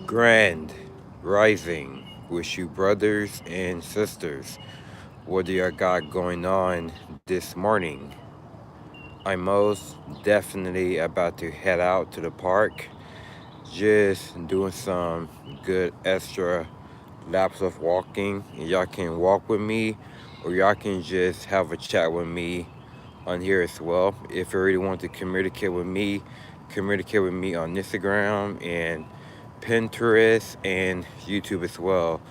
Grand Rising with you, brothers and sisters. What do you got going on this morning? I'm most definitely about to head out to the park, just doing some good extra laps of walking. Y'all can walk with me, or y'all can just have a chat with me on here as well. If you really want to communicate with me on Instagram and Pinterest and YouTube as well.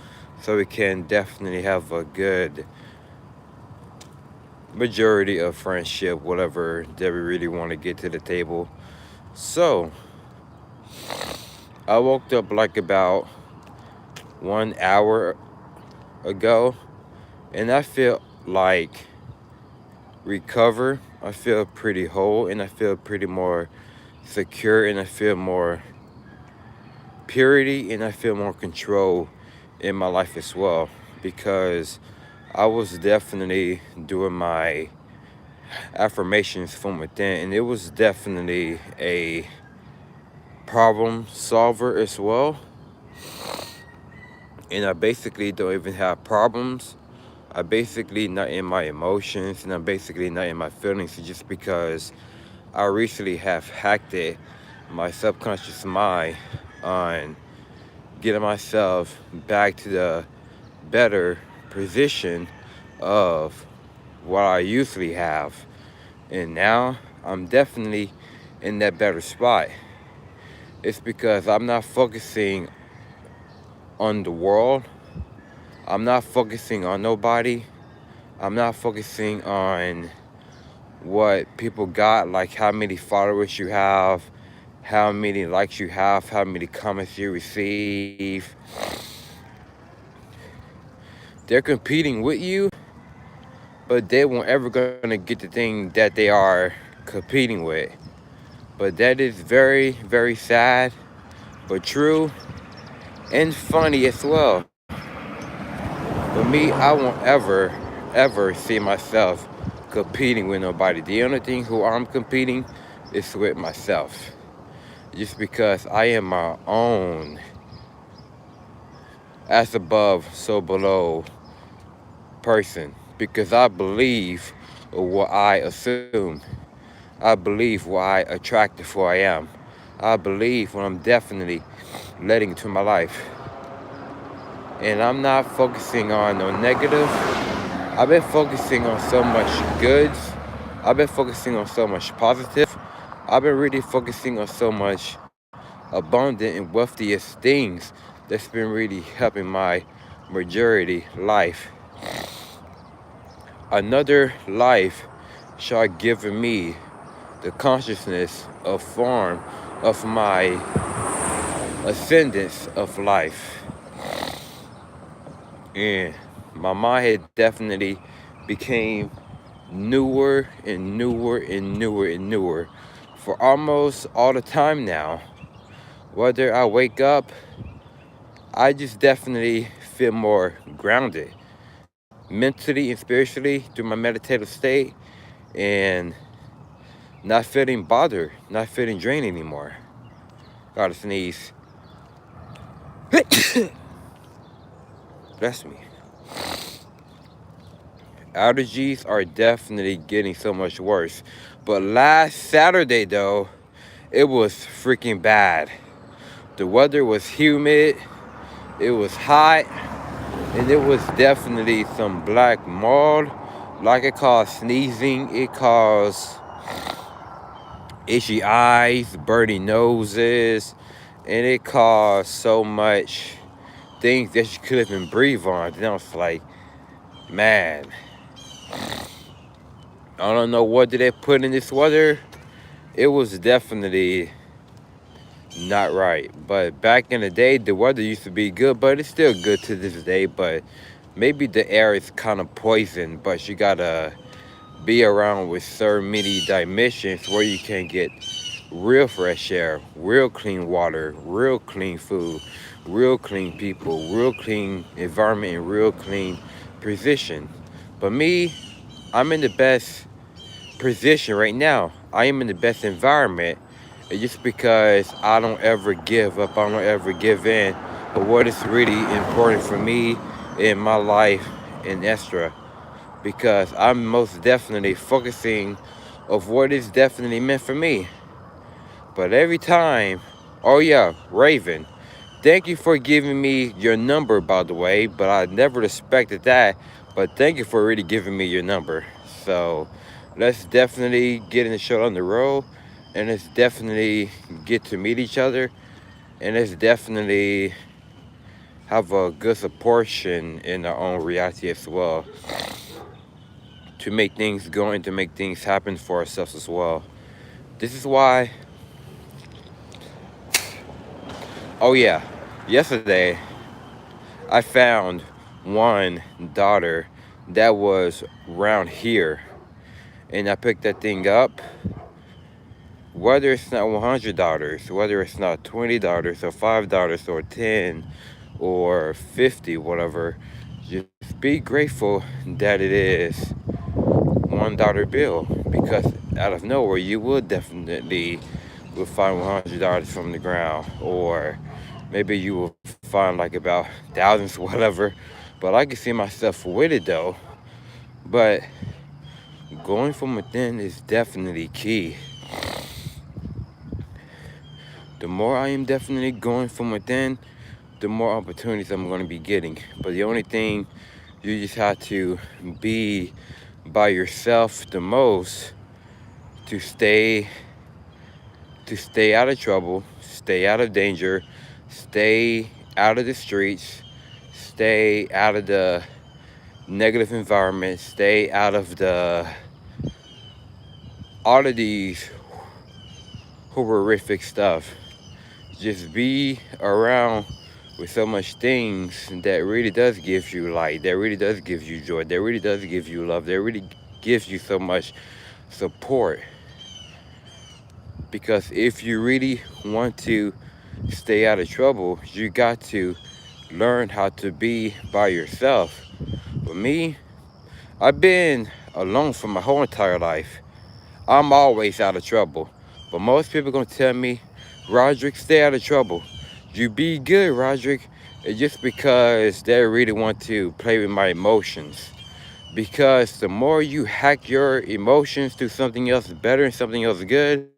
So we can definitely have a good majority of friendship, whatever that we really want to get to the table. So I woke up like about 1 hour ago, and I feel like recover. I feel pretty whole, and I feel pretty more secure, and I feel more purity, and I feel more control in my life as well, because I was definitely doing my affirmations from within, and it was definitely a problem solver as well. And I basically don't even have problems. I basically not in my emotions, and I'm basically not in my feelings, just because I recently have hacked my subconscious mind on getting myself back to the better position of what I usually have. And now I'm definitely in that better spot. It's because I'm not focusing on the world. I'm not focusing on nobody. I'm not focusing on what people got, like how many followers you have, how many likes you have, how many comments you receive. They're competing with you, but they won't ever gonna get the thing that they are competing with. But that is very, very sad, but true and funny as well. For me, I won't ever see myself competing with nobody. The only thing who I'm competing is with myself. Just because I am my own as above, so below person. Because I believe what I assume. I believe what I attract who I am. I believe what I'm definitely letting into my life. And I'm not focusing on no negative. I've been focusing on so much goods. I've been focusing on so much positive. I've been really focusing on so much abundant and wealthiest things that's been really helping my majority life. Another life shall give me the consciousness of form of my ascendance of life. And my mind had definitely became newer and newer and newer and newer for almost all the time now. Whether I wake up, I just definitely feel more grounded mentally and spiritually through my meditative state, and not feeling bothered, not feeling drained anymore. Gotta sneeze. Bless me. Allergies are definitely getting so much worse. But last Saturday, though, it was freaking bad. The weather was humid, it was hot, and it was definitely some black mold. Like it caused sneezing, it caused itchy eyes, burning noses, and it caused so much things that you couldn't even breathe on. And I was like, man, I don't know what did they put in this weather. It was definitely not right. But back in the day, the weather used to be good, but it's still good to this day. But maybe the air is kind of poisoned, but you gotta be around with so many dimensions where you can get real fresh air, real clean water, real clean food, real clean people, real clean environment, and real clean position. But me, I'm in the best position right now. I am in the best environment, It's just because I don't ever give up, I don't ever give in. But what is really important for me in my life in Estra, because I'm most definitely focusing of what is definitely meant for me. But every time, oh yeah, Raven, thank you for giving me your number, by the way, but I never expected that. But thank you for really giving me your number. So let's definitely get in the show on the road, and let's definitely get to meet each other, and let's definitely have a good support in our own reality as well, to make things go and to make things happen for ourselves as well. This is why, oh yeah, yesterday I found one daughter that was around here, and I picked that thing up. Whether it's not $100, whether it's not $20 or $5 or 10 or 50, whatever, just be grateful that it is $1 bill, because out of nowhere you will definitely will find $100 from the ground, or maybe you will find like about thousands, whatever. But I can see myself with it though. But going from within is definitely key. The more I am definitely going from within, the more opportunities I'm going to be getting. But the only thing, you just have to be by yourself the most to stay out of trouble, stay out of danger, stay out of the streets, stay out of the negative environment, stay out of all of these horrific stuff. Just be around with so much things that really does give you light, that really does give you joy, that really does give you love, that really gives you so much support. Because if you really want to stay out of trouble, you got to learn how to be by yourself. For me, I've been alone for my whole entire life. I'm always out of trouble. But most people gonna tell me, Roderick, stay out of trouble. You be good, Roderick. It's just because they really want to play with my emotions. Because the more you hack your emotions to something else better and something else good,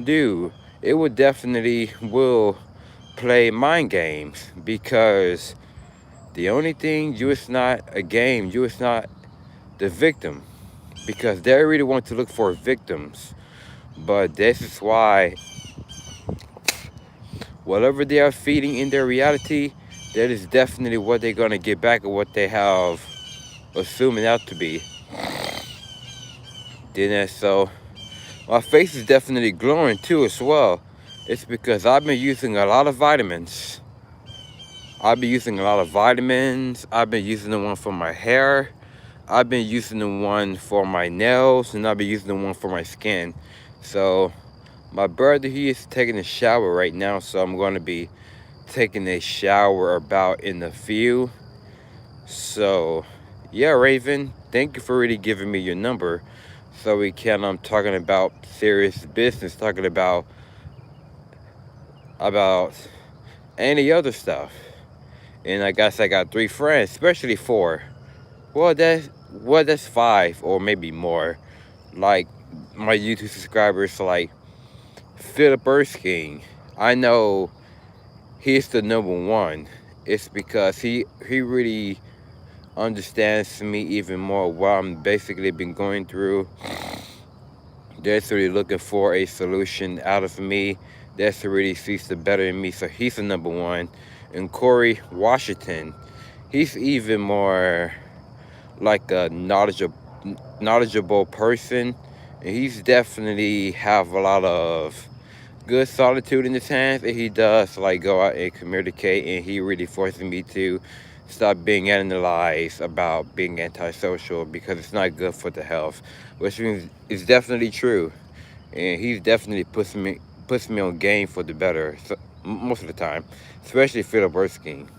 dude, it would definitely will play mind games. Because the only thing, you is not a game, you is not the victim. Because they really want to look for victims. But this is why whatever they are feeding in their reality, that is definitely what they're gonna get back, or what they have assuming out to be. Then so my face is definitely glowing too as well. It's because I've been using a lot of vitamins. I've been using a lot of vitamins. I've been using the one for my hair. I've been using the one for my nails, and I've been using the one for my skin. So my brother, he is taking a shower right now, so I'm going to be taking a shower about in a few. So yeah, Raven, thank you for really giving me your number, so we can talking about serious business, talking about any other stuff. And I guess I got 3 friends, especially 4. That's 5 or maybe more. Like my YouTube subscribers, like Philip Erskine. I know he's the number one. It's because he really understands me even more, what I'm basically been going through. That's really looking for a solution out of me. That's really sees the better in me. So he's the number one. And Corey Washington, he's even more like a knowledgeable person. And he's definitely have a lot of good solitude in his hands, and he does like go out and communicate, and he really forces me to stop being analyzed about being antisocial, because it's not good for the health, which means it's definitely true. And he definitely puts me on game for the better, so, most of the time, especially Philip Erskine.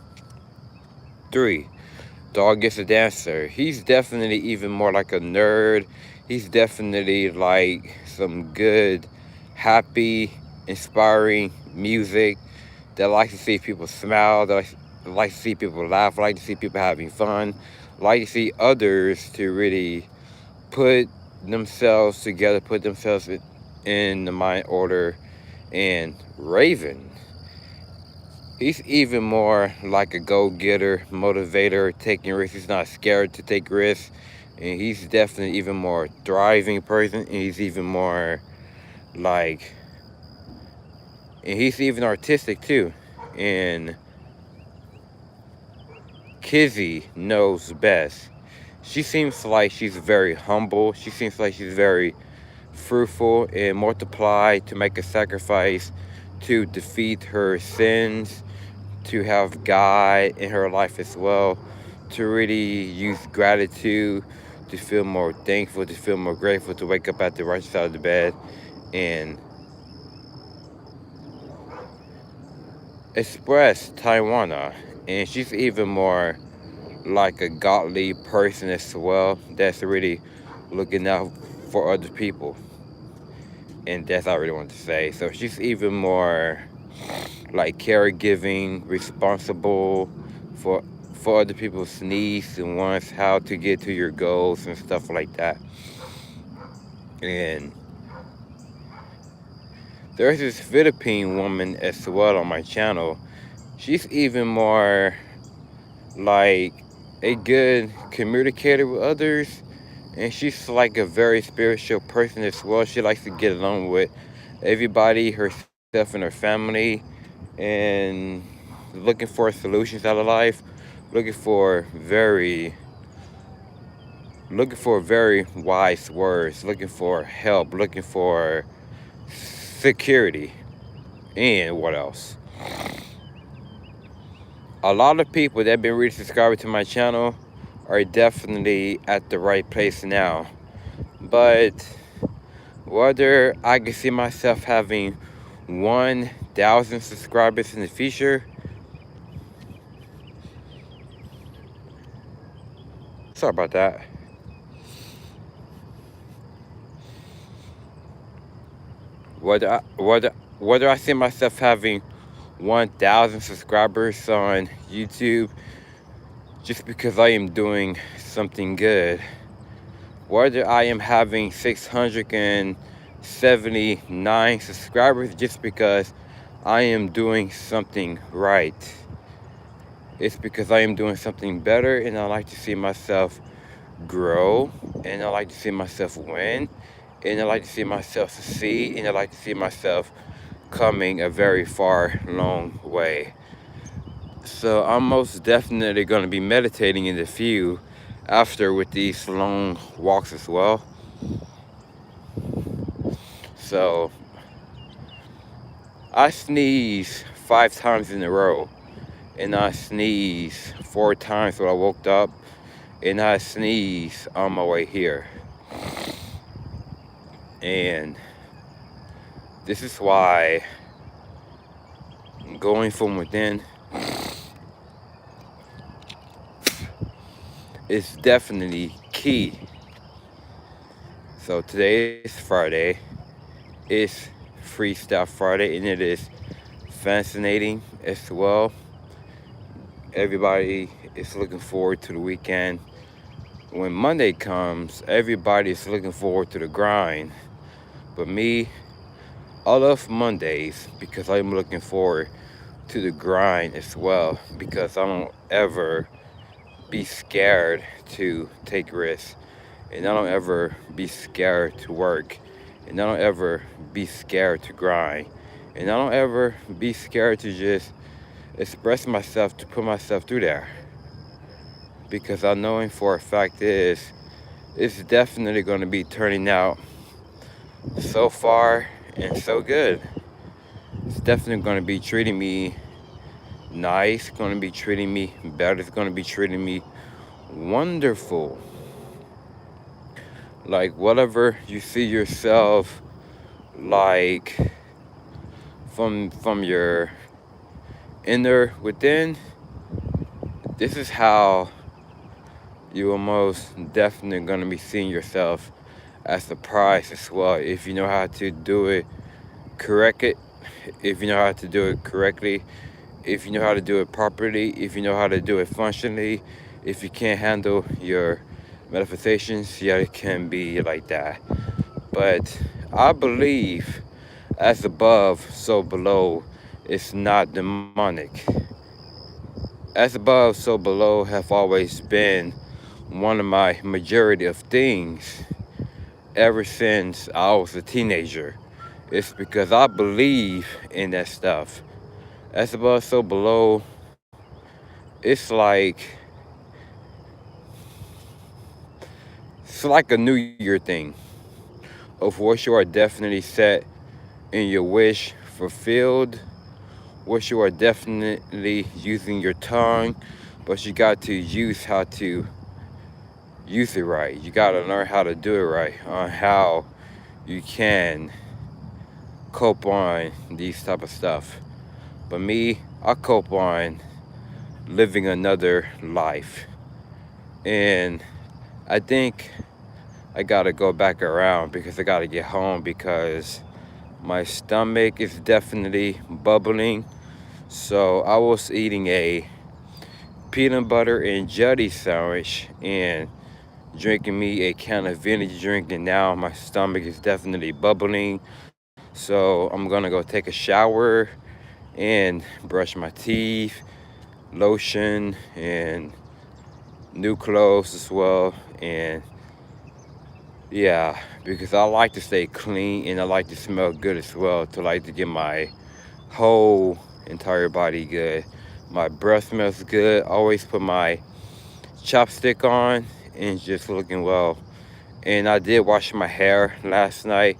3, Dog Gets a Dancer. He's definitely even more like a nerd. He's definitely like some good, happy inspiring music, that likes to see people smile, that likes to see people laugh, like to see people having fun, like to see others to really put themselves together, put themselves in the mind order. And Raven, he's even more like a go-getter, motivator, taking risks. He's not scared to take risks. And he's definitely even more thriving person. And he's even more like, and he's even artistic too. And Kizzy knows best. She seems like she's very humble. She seems like she's very fruitful and multiply to make a sacrifice to defeat her sins, to have God in her life as well, to really use gratitude, to feel more thankful, to feel more grateful, to wake up at the right side of the bed and express Taiwana. And she's even more like a godly person as well, that's really looking out for other people. And that's all I really want to say. So she's even more like caregiving, responsible for other people's needs and wants, how to get to your goals and stuff like that. And there's this Philippine woman as well on my channel. She's even more like a good communicator with others, and she's like a very spiritual person as well. She likes to get along with everybody, herself and her family, and looking for solutions out of life, looking for very wise words, looking for help, looking for security. And what else? A lot of people that have been really subscribing to my channel are definitely at the right place now. But whether I can see myself having 1,000 subscribers in the future, sorry about that. Whether I see myself having 1,000 subscribers on YouTube just because I am doing something good, whether I am having 679 subscribers just because I am doing something right, it's because I am doing something better, and I like to see myself grow, and I like to see myself win, and I like to see myself succeed, and I like to see myself coming a very far, long way. So I'm most definitely going to be meditating in the few after with these long walks as well. So I sneeze 5 times in a row, and I sneeze 4 times when I woke up, and I sneeze on my way here. And this is why going from within is definitely key. So today is Friday. It's Freestyle Friday, and it is fascinating as well. Everybody is looking forward to the weekend. When Monday comes, everybody is looking forward to the grind. But me, I love Mondays because I'm looking forward to the grind as well, because I don't ever be scared to take risks, and I don't ever be scared to work, and I don't ever be scared to grind, and I don't ever be scared to just express myself, to put myself through there, because I know for a fact it's definitely going to be turning out so far and so good. It's definitely going to be treating me nice, going to be treating me better, it's going to be treating me wonderful. Like whatever you see yourself like from your inner within, this is how you are most definitely going to be seeing yourself as the prize as well, if you know how to do it if you know how to do it correctly, if you know how to do it properly, if you know how to do it functionally. If you can't handle your manifestations, yeah, it can be like that. But I believe as above, so below, it's not demonic. As above, so below have always been one of my majority of things ever since I was a teenager. It's because I believe in that stuff. As above, so below, it's like a New Year thing of what you are definitely set in your wish fulfilled, what you are definitely using your tongue, but you got to use how to use it right. You got to learn how to do it right on how you can cope on these type of stuff. But me, I cope on living another life. And I think I gotta go back around because I gotta get home because my stomach is definitely bubbling. So I was eating a peanut butter and jelly sandwich and drinking me a can of energy drink, and now my stomach is definitely bubbling. So I'm gonna go take a shower and brush my teeth, lotion, and new clothes as well. And yeah, because I like to stay clean and I like to smell good as well, to like to get my whole entire body good. My breath smells good. Always put my chopstick on and just looking well. And I did wash my hair last night,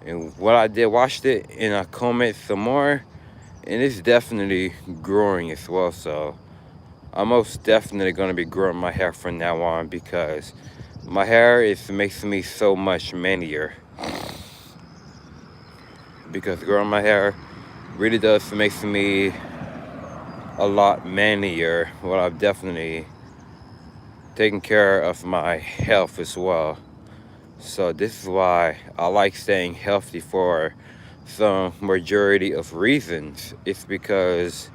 and what I did, washed it and I comb it some more, and it's definitely growing as well. So I'm most definitely gonna be growing my hair from now on because my hair is makes me so much manlier. Because growing my hair really does makes me a lot manlier. Well, I've definitely taken care of my health as well. So this is why I like staying healthy for some majority of reasons. It's because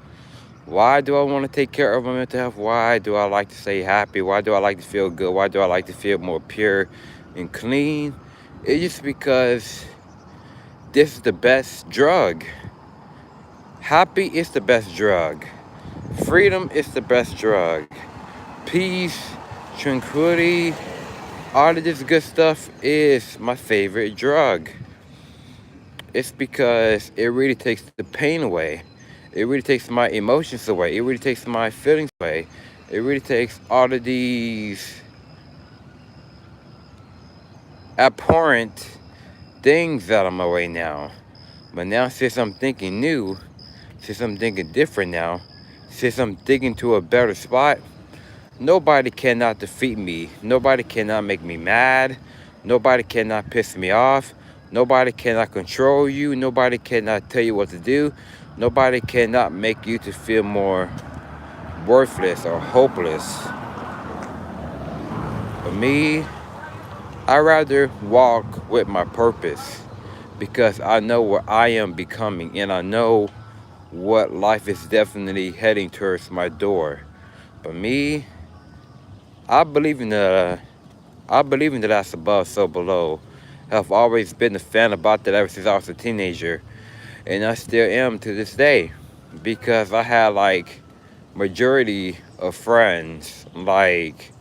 why do I want to take care of my mental health? Why do I like to stay happy? Why do I like to feel good? Why do I like to feel more pure and clean? It's just because this is the best drug. Happy is the best drug. Freedom is the best drug. Peace, tranquility, all of this good stuff is my favorite drug. It's because it really takes the pain away. It really takes my emotions away. It really takes my feelings away. It really takes all of these abhorrent things out of my way now. But now, since I'm thinking new, since I'm thinking different now, since I'm thinking to a better spot, nobody cannot defeat me. Nobody cannot make me mad. Nobody cannot piss me off. Nobody cannot control you. Nobody cannot tell you what to do. Nobody cannot make you to feel more worthless or hopeless. For me, I rather walk with my purpose because I know where I am becoming and I know what life is definitely heading towards my door. But me, I believe in the that's above, so below. I've always been a fan about that ever since I was a teenager, and I still am to this day, because I had like majority of friends like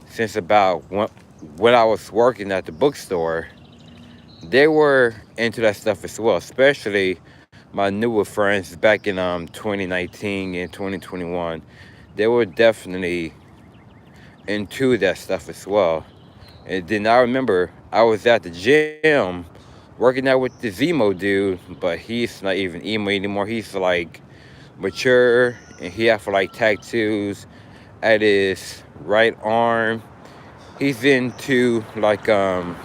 since about when I was working at the bookstore. They were into that stuff as well, especially my newer friends back in 2019 and 2021. They were definitely into that stuff as well. And then I remember I was at the gym working out with this emo dude, but he's not even emo anymore. He's like mature, and he have like tattoos at his right arm. He's into like the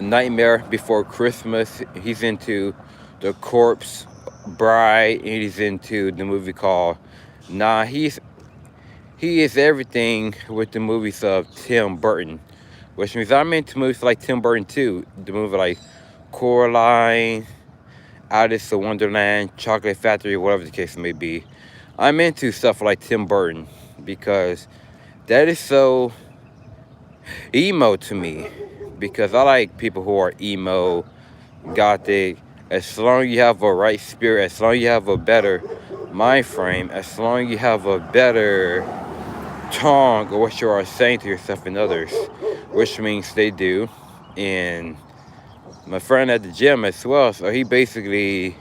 Nightmare Before Christmas. He's into the Corpse Bride, and he's into the movie called he is everything with the movies of Tim Burton, which means I'm into movies like Tim Burton too. The movie like Coraline, Alice in Wonderland, Chocolate Factory, whatever the case may be. I'm into stuff like Tim Burton because that is so emo to me. Because I like people who are emo, gothic. As long as you have a right spirit, as long as you have a better mind frame, as long as you have a better tongue of what you are saying to yourself and others, which means they do. And my friend at the gym as well, so he basically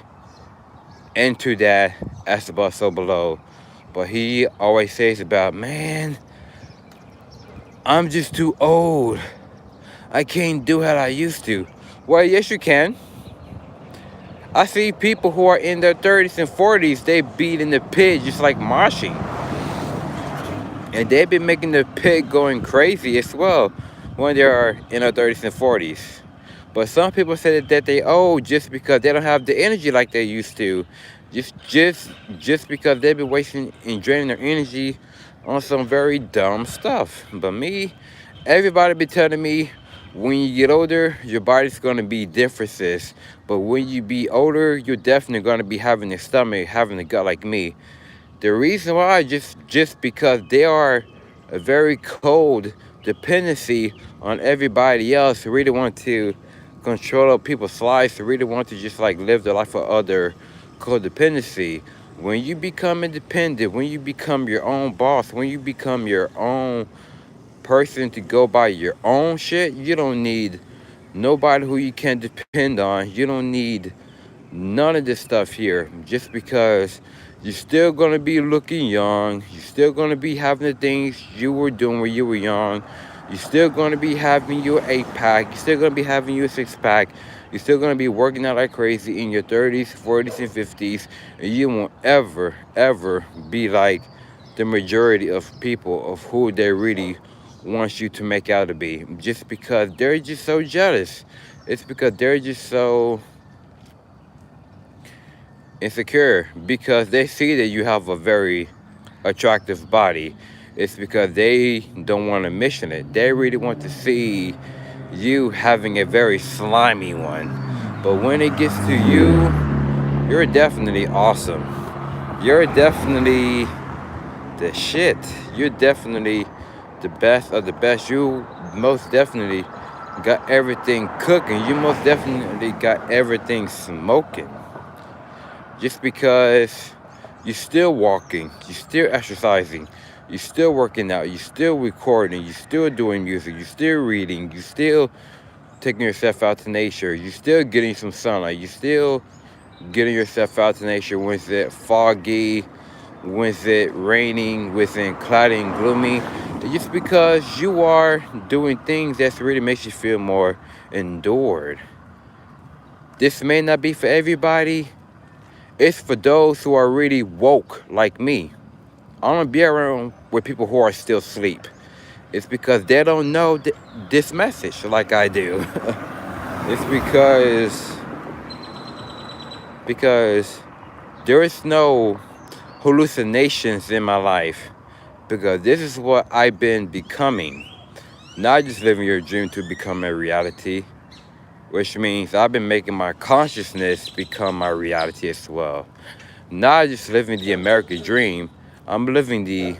into that as above so below. But he always says about, man, I'm just too old. I can't do what I used to. Well, yes, you can. I see people who are in their 30s and 40s, they beat in the pit just like moshing. And they've been making the pit going crazy as well when they are in their 30s and 40s. But some people say that they old just because they don't have the energy like they used to. Just because they've been wasting and draining their energy on some very dumb stuff. But me, everybody be telling me when you get older, your body's gonna be differences. But when you be older, you're definitely gonna be having a stomach, having a gut like me. The reason why, just because they are a very cold dependency on everybody else, who really want to control people's lives, who really want to just like live their life for other codependency. When you become independent, when you become your own boss, when you become your own person to go by your own shit, you don't need nobody who you can depend on. You don't need none of this stuff here. Just because you're still gonna be looking young, you're still gonna be having the things you were doing when you were young. You're still gonna be having your 8-pack. You're still gonna be having your 6-pack. You're still gonna be working out like crazy in your 30s, 40s, and 50s, and you won't ever be like the majority of people of who they really want you to make out to be. Just because they're just so jealous. It's because they're just so insecure because they see that you have a very attractive body. It's because they don't want to mission it. They really want to see you having a very slimy one. But when it gets to you, you're definitely awesome. You're definitely the shit. You're definitely the best of the best. You most definitely got everything cooking. You most definitely got everything smoking. Just because you're still walking, you're still exercising, you're still working out, you're still recording, you're still doing music, you're still reading, you're still taking yourself out to nature, you're still getting some sunlight, you're still getting yourself out to nature when it's foggy, when it's raining, when it's cloudy and gloomy. Just because you are doing things that really makes you feel more endured. This may not be for everybody. It's for those who are really woke like me. I don't be around with people who are still asleep. It's because they don't know this message like I do. It's because there is no hallucinations in my life. Because this is what I've been becoming. Not just living your dream to become a reality. Which means I've been making my consciousness become my reality as well. Not just living the American dream, I'm living the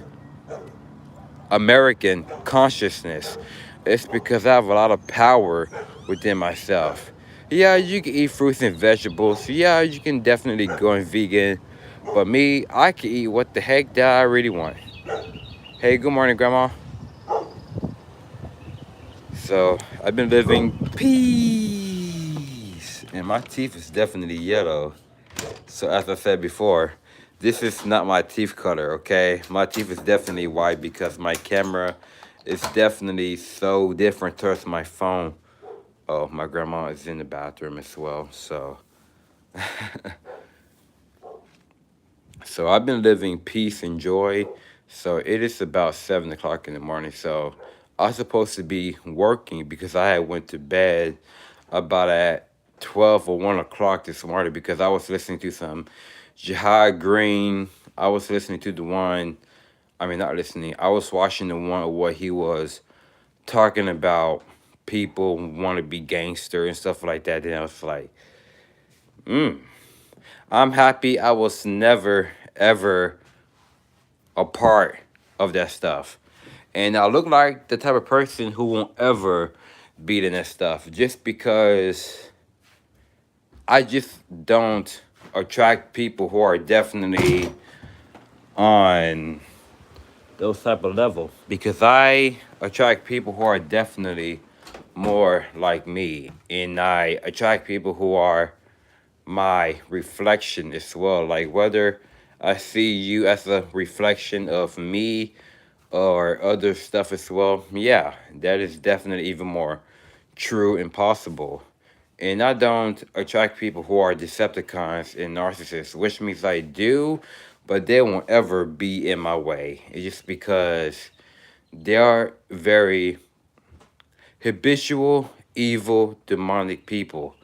American consciousness. It's because I have a lot of power within myself. Yeah, you can eat fruits and vegetables. Yeah, you can definitely go in vegan. But me, I can eat what the heck that I really want. Hey, good morning, Grandma. So, I've been living peace. And my teeth is definitely yellow. So as I said before, this is not my teeth color, okay? My teeth is definitely white because my camera is definitely so different towards my phone. Oh, my grandma is in the bathroom as well, so. So I've been living peace and joy. So it is about 7 o'clock in the morning. So I was supposed to be working because I had went to bed about at 12 or 1 o'clock this morning because I was listening to some Jihad Green. I was listening to the one, I mean, not listening. I was watching the one where he was talking about people want to be gangster and stuff like that. And I was like, Mm. I'm happy I was never ever a part of that stuff. And I look like the type of person who won't ever be in that stuff just because I just don't attract people who are definitely on those type of level, because I attract people who are definitely more like me, and I attract people who are my reflection as well. Like whether I see you as a reflection of me or other stuff as well, yeah, that is definitely even more true and possible. And I don't attract people who are Decepticons and narcissists, which means I do, but they won't ever be in my way. It's just because they are very habitual, evil, demonic people.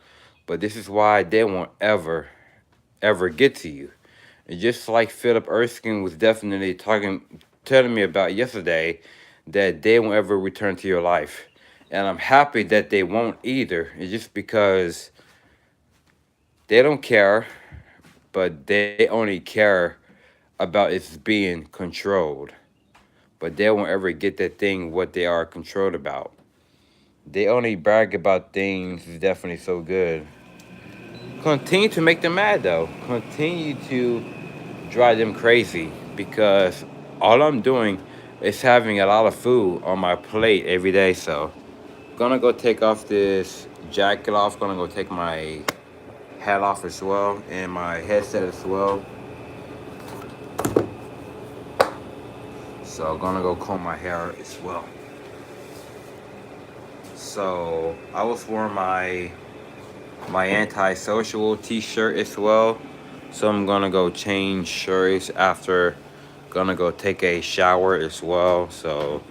But this is why they won't ever get to you. And just like Philip Erskine was definitely telling me about yesterday, that they won't ever return to your life. And I'm happy that they won't either. It's just because they don't care, but they only care about it's being controlled. But they won't ever get that thing what they are controlled about. They only brag about things is definitely so good. Continue to make them mad though. Continue to drive them crazy, because all I'm doing is having a lot of food on my plate every day. So gonna go take off this jacket off. Gonna go take my hat off as well and my headset as well. So gonna go comb my hair as well. So I was wearing my antisocial t-shirt as well. So I'm gonna go change shirts after. Gonna go take a shower as well. So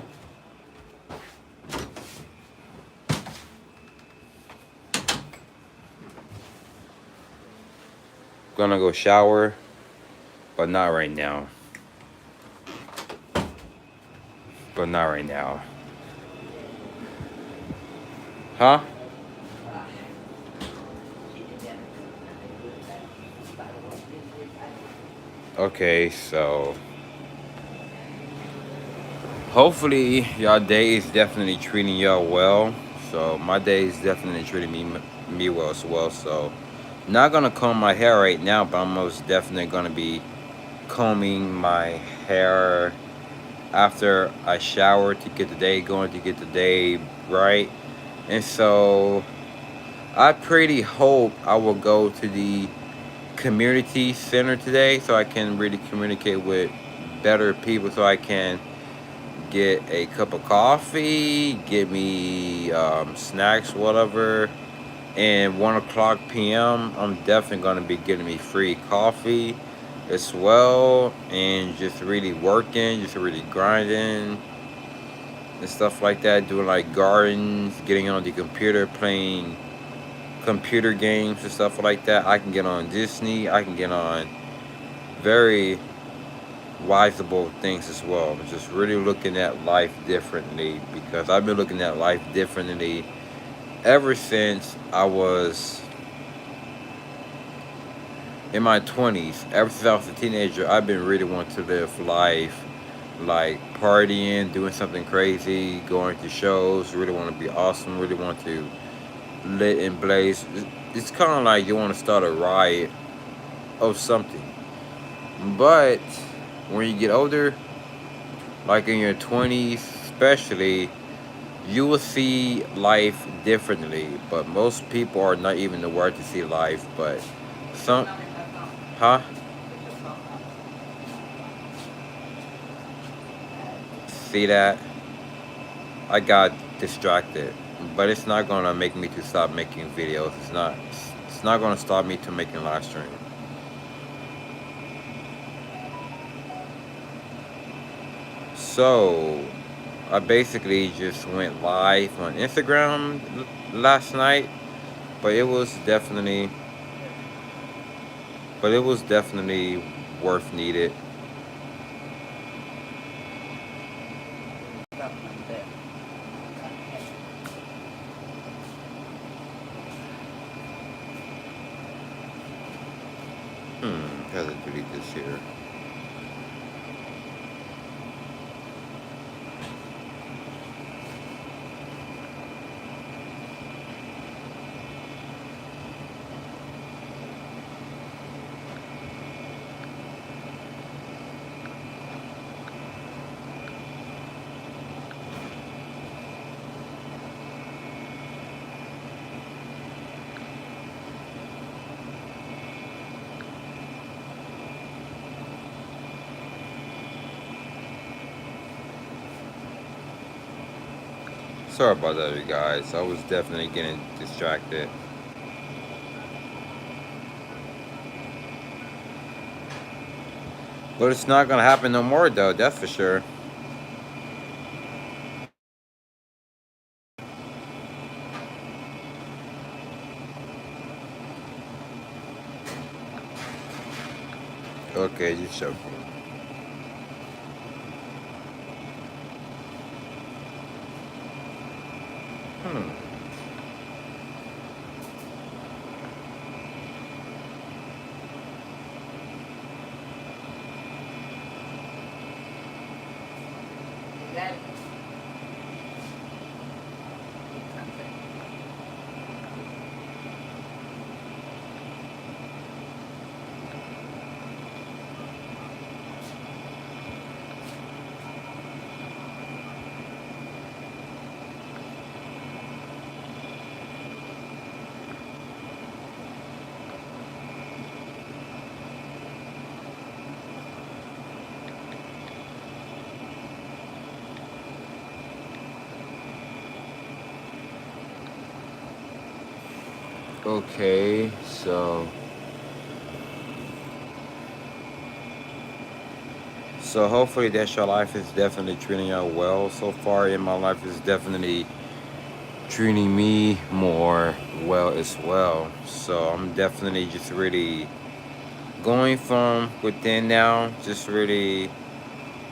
gonna go shower, but not right now. But not right now. Huh? Okay, so hopefully y'all day is definitely treating y'all well. So my day is definitely treating me well as well. So not gonna comb my hair right now, but I'm most definitely gonna be combing my hair after I shower to get the day going, to get the day right. And so I pretty hope I will go to the community center today so I can really communicate with better people, so I can get a cup of coffee, get me snacks, whatever. And 1 o'clock p.m. I'm definitely gonna be getting me free coffee as well, and just really working, just really grinding and stuff like that, doing like gardens, getting on the computer, playing computer games and stuff like that. I can get on Disney, I can get on very wiseable things as well. Just really looking at life differently, because I've been looking at life differently ever since I was in my 20s. Ever since I was a teenager, I've been really wanting to live life like partying, doing something crazy, going to shows, really want to be awesome, really want to lit and blaze. It's kind of like you want to start a riot of something. But when you get older, like in your 20s especially, you will see life differently. But most people are not even aware to see life. But some, huh? See that? I got distracted. But it's not gonna make me to stop making videos. It's not gonna stop me to making live stream. So I basically just went live on Instagram last night, but it was definitely worth needed. How to delete this here. Sorry about that, you guys. I was definitely getting distracted. But it's not gonna happen no more, though. That's for sure. Okay, just joking. Hmm. That Okay, so hopefully that your life is definitely treating you well so far. In my life is definitely treating me more well as well. So I'm definitely just really going from within now, just really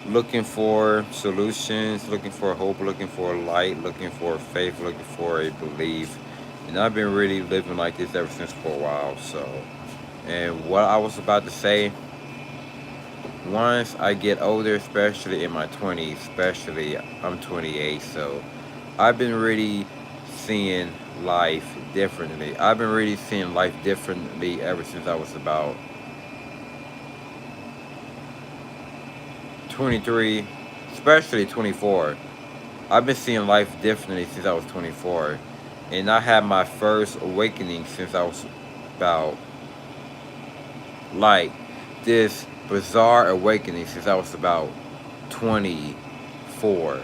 looking for solutions, looking for hope, looking for light, looking for faith, looking for a belief. And I've been really living like this ever since for a while. So, and what I was about to say, once I get older, especially in my 20s, especially I'm 28, so I've been really seeing life differently. I've been really seeing life differently ever since I was about 23, especially 24. I've been seeing life differently since I was 24. And I had my first awakening since I was about, like, this bizarre awakening since I was about 24.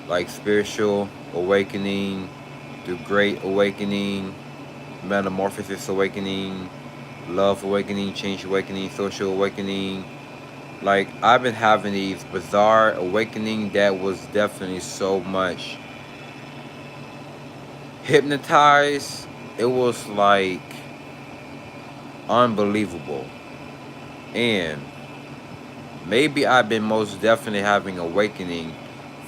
Like, spiritual awakening, the great awakening, metamorphosis awakening, love awakening, change awakening, social awakening. Like, I've been having these bizarre awakening that was definitely so much hypnotized. It was like unbelievable. And maybe I've been most definitely having awakening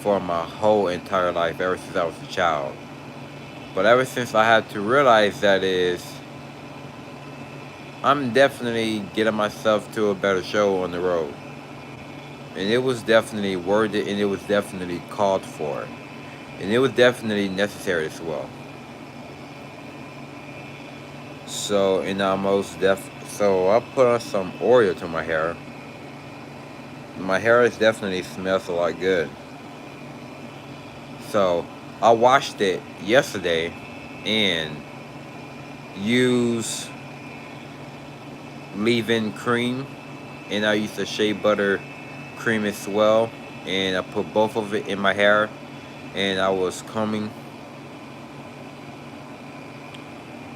for my whole entire life ever since I was a child. But ever since I had to realize that is, I'm definitely getting myself to a better show on the road. And it was definitely worth it, and it was definitely called for. And it was definitely necessary as well. So, and I most so I put on some oil to my hair. My hair is definitely smells a lot good. So I washed it yesterday and used leave-in cream, and I used a shea butter cream as well, and I put both of it in my hair, and I was combing.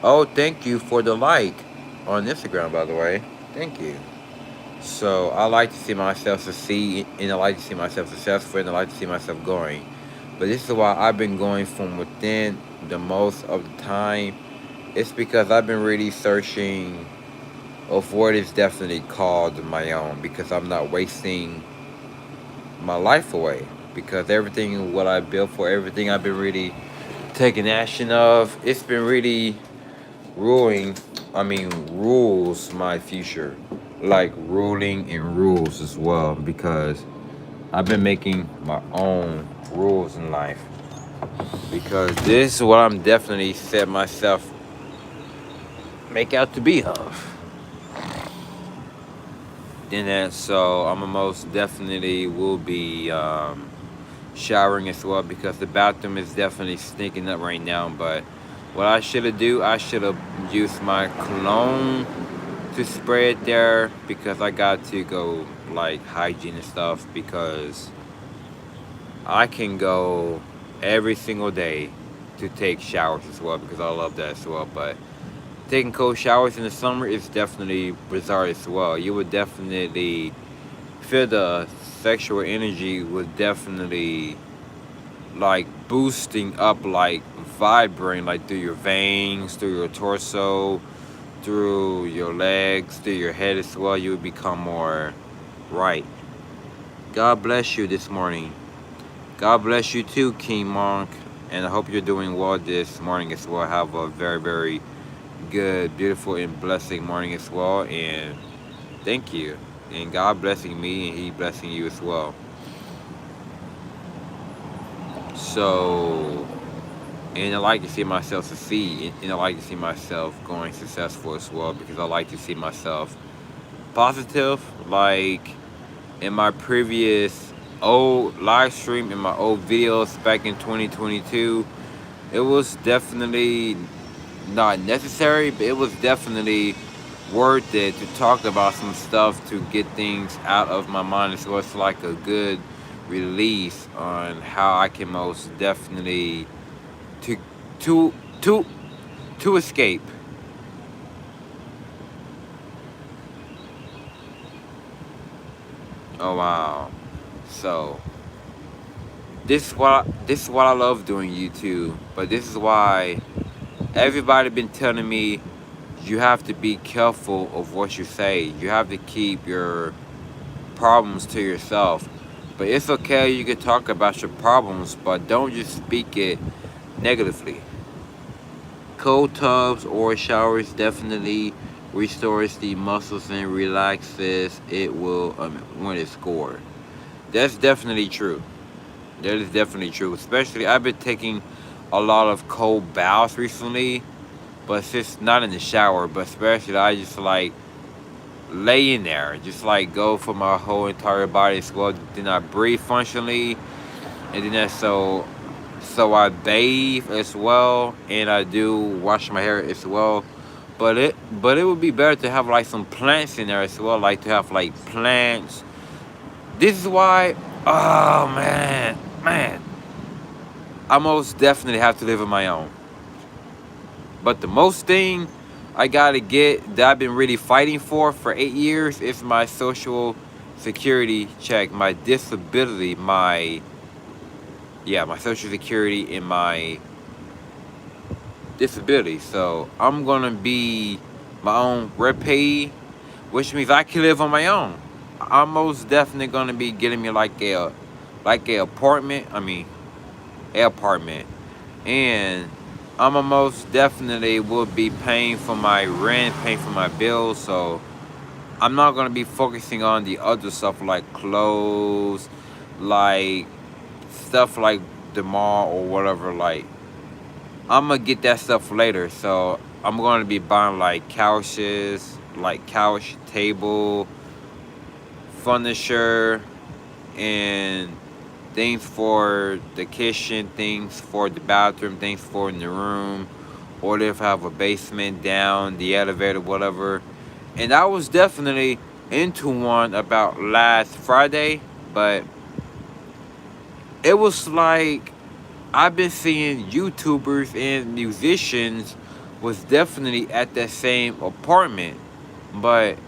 Oh, thank you for the like on Instagram, by the way. Thank you. So I like to see myself succeed, and I like to see myself successful, and I like to see myself going. But this is why I've been going from within the most of the time. It's because I've been really searching of what is definitely called my own, because I'm not wasting my life away. Because everything what I built for, everything I've been really taking action of, it's been really ruining rules my future, like ruling and rules as well, because I've been making my own rules in life, because this is what I'm definitely set myself make out to be of. Then that, so I'm most definitely will be showering as well, because the bathroom is definitely stinking up right now. But what I should have do, I should have used my cologne to spray it there, because I got to go like hygiene and stuff, because I can go every single day to take showers as well, because I love that as well. But taking cold showers in the summer is definitely bizarre as well. You would definitely feel the sexual energy would definitely like boosting up, like vibrating, like through your veins, through your torso, through your legs, through your head as well. You would become more right. God bless you this morning. God bless you too, King Monk. And I hope you're doing well this morning as well. Have a very, very good, beautiful, and blessing morning as well. And thank you. And God blessing me, and He blessing you as well. So, and I like to see myself succeed, and I like to see myself going successful as well, because I like to see myself positive. Like in my previous old live stream, in my old videos back in 2022, it was definitely not necessary, but it was definitely worth it to talk about some stuff, to get things out of my mind. So it's like a good release on how I can most definitely to to to to escape. Oh wow. So this is what I love doing YouTube, but this is why everybody been telling me you have to be careful of what you say. You have to keep your problems to yourself. But it's okay, you can talk about your problems, but don't just speak it negatively. Cold tubs or showers definitely restores the muscles and relaxes it will when it's scored. That's definitely true. That is definitely true. Especially I've been taking a lot of cold baths recently, but it's just not in the shower, but especially I just like lay in there, just like go for my whole entire body as well. Then I breathe functionally, and then that's so I bathe as well, and I do wash my hair as well. But it would be better to have like some plants in there as well, like to have like plants. This is why, oh man, I most definitely have to live on my own. But the most thing I gotta get that I've been really fighting for 8 years is my social security check, my disability, my social security and my disability. So I'm gonna be my own repay, which means I can live on my own. I'm most definitely gonna be getting me like a apartment. A apartment, and I'm a most definitely will be paying for my rent, paying for my bills. So I'm not gonna be focusing on the other stuff like clothes, like stuff like the mall or whatever. Like I'm gonna get that stuff later. So I'm gonna be buying like couches, like couch, table, furniture, and things for the kitchen, things for the bathroom, things for in the room, or if I have a basement down, the elevator, whatever. And I was definitely into one about last Friday, but it was like I've been seeing YouTubers and musicians was definitely at that same apartment, but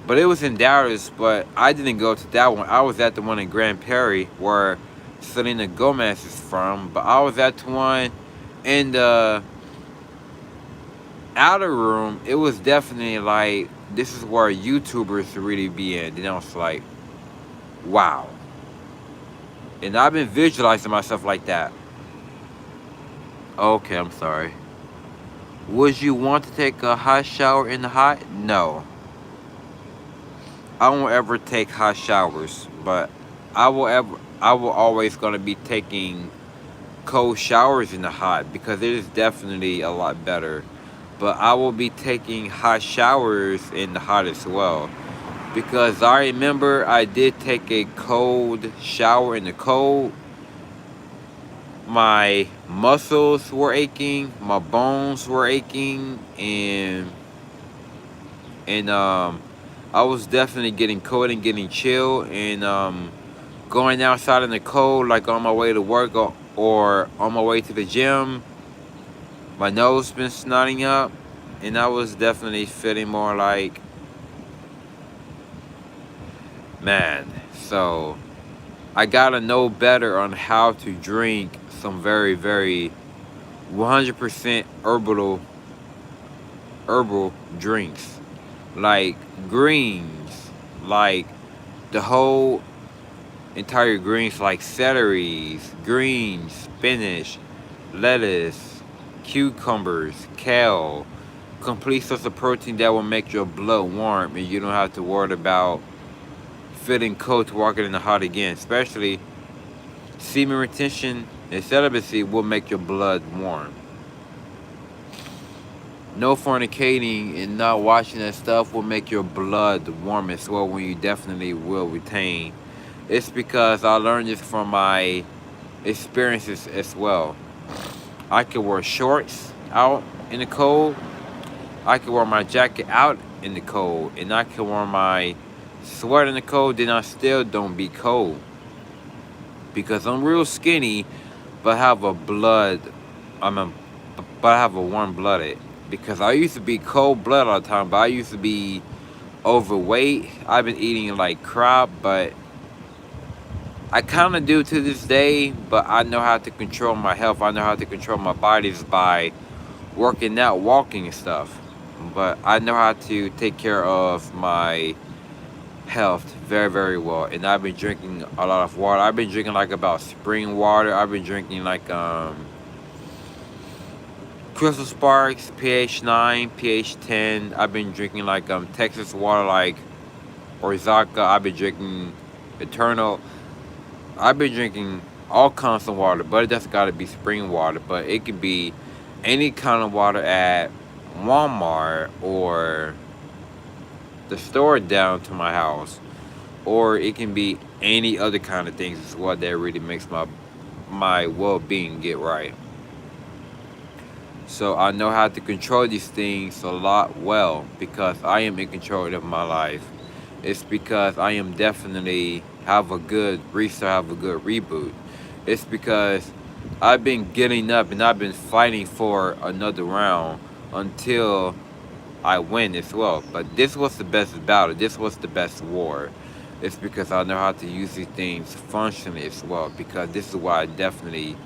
it was in Dallas. But I didn't go to that one. I was at the one in Grand Prairie where Selena Gomez is from. But I was at the one in the outer room. It was definitely like this is where YouTubers really be in. And I was like, wow. And I've been visualizing myself like that. Okay, I'm sorry. Would you want to take a hot shower in the hot? No. I won't ever take hot showers, but I will always gonna be taking cold showers in the hot because it is definitely a lot better. But I will be taking hot showers in the hot as well. Because I remember I did take a cold shower in the cold. My muscles were aching, my bones were aching, and I was definitely getting cold and getting chill, and going outside in the cold, like on my way to work or on my way to the gym. My nose been snotting up, and I was definitely feeling more like, man. So I gotta know better on how to drink some very, very 100% herbal drinks, like greens, like the whole entire greens, like celeries, greens, spinach, lettuce, cucumbers, kale, complete source of protein that will make your blood warm, and you don't have to worry about feeling cold to walk it in the hot again. Especially semen retention and celibacy will make your blood warm. No fornicating and not watching that stuff will make your blood warm as well, when you definitely will retain. It's because I learned this from my experiences as well. I could wear shorts out in the cold. I could wear my jacket out in the cold. And I could wear my sweater in the cold, then I still don't be cold. Because I'm real skinny, but have a blood, I'm a, but I have a warm blooded. Because I used to be cold blooded all the time, but I used to be overweight. I've been eating like crap, but I kind of do to this day. But I know how to control my health. I know how to control my bodies by working out, walking and stuff. But I know how to take care of my health very, very well. And I've been drinking a lot of water. I've been drinking like about spring water. I've been drinking like Crystal Sparks, pH 9, pH 10. I've been drinking like Texas water, like Orzaka. I've been drinking Eternal. I've been drinking all kinds of water, but it doesn't gotta be spring water. But it could be any kind of water at Walmart or the store down to my house, or it can be any other kind of things as well that really makes my well-being get right. So I know how to control these things a lot well because I am in control of my life. It's because I am definitely have a good restart, have a good reboot. It's because I've been getting up and I've been fighting for another round until I win as well. But this was the best battle. This was the best war. It's because I know how to use these things functionally as well. Because this is why I definitely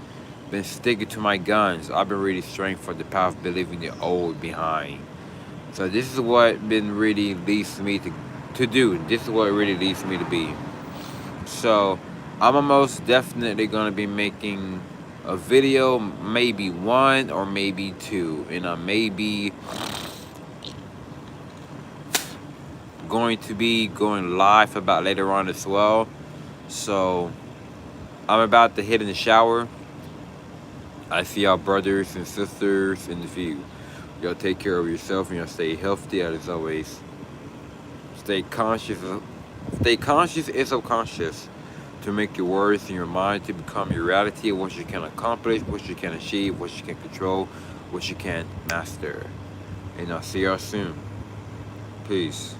been sticking to my guns. I've been really straight for the path of leaving the old behind. So this is what been really leads me to do. This is what really leads me to be. So I'm most definitely gonna be making a video, maybe one or maybe two, and I may be going to be going live about later on as well. So I'm about to hit in the shower. I see y'all brothers and sisters in the view. Y'all take care of yourself and y'all stay healthy as always. Stay conscious and subconscious to make your words and your mind to become your reality, what you can accomplish, what you can achieve, what you can control, what you can master. And I'll see y'all soon. Peace.